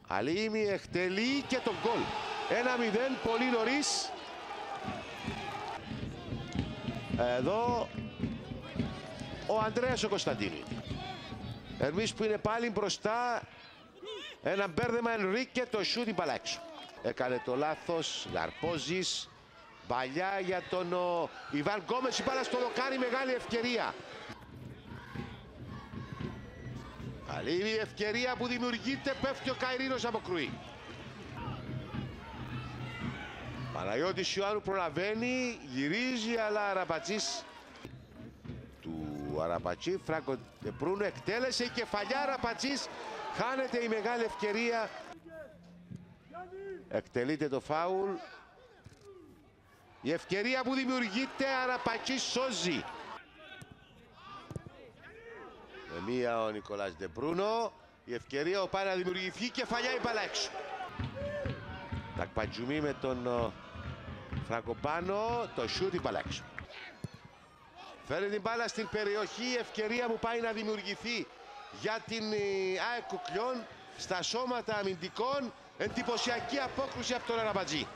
Αλίμι εκτελεί και τον γκολ. 1-0 πολύ νωρίς. Εδώ ο Ανδρέας ο Κωνσταντίνου. Ερμής που είναι πάλι μπροστά. Ένα μπέρδεμα Ενρίκε, το σούτ μπαλά έξω. Έκανε το λάθος, Γαρπόζης. Παλιά για τον Ιβάν Γκόμες, η μπάλα στο δοκάρι, μεγάλη ευκαιρία. Καλή ευκαιρία που δημιουργείται, πέφτει ο Καϊρήνος από κρούι. Παναγιώτης Ιωάννου προλαβαίνει, γυρίζει, αλλά Αραμπατζής του Αραμπατζή, Φράγκο Ντεπρούνο εκτέλεσε, η κεφαλιά Αραμπατζής, χάνεται η μεγάλη ευκαιρία. Εκτελείται το φάουλ. Η ευκαιρία που δημιουργείται, Αραμπατζής σώζει. Με μία ο Νικολάς Ντεπρούνο. Η ευκαιρία ο πάει να δημιουργηθεί, κεφαλιά η μπάλα έξω. Τακπατζουμί με τον Φραγκοπάνο, το σούτ η μπάλα έξω. Φέρει την μπάλα στην περιοχή, η ευκαιρία που πάει να δημιουργηθεί για την ΑΕΚ Κουκλιών στα σώματα αμυντικών. Εντυπωσιακή απόκρουση από τον Αραμπατζή.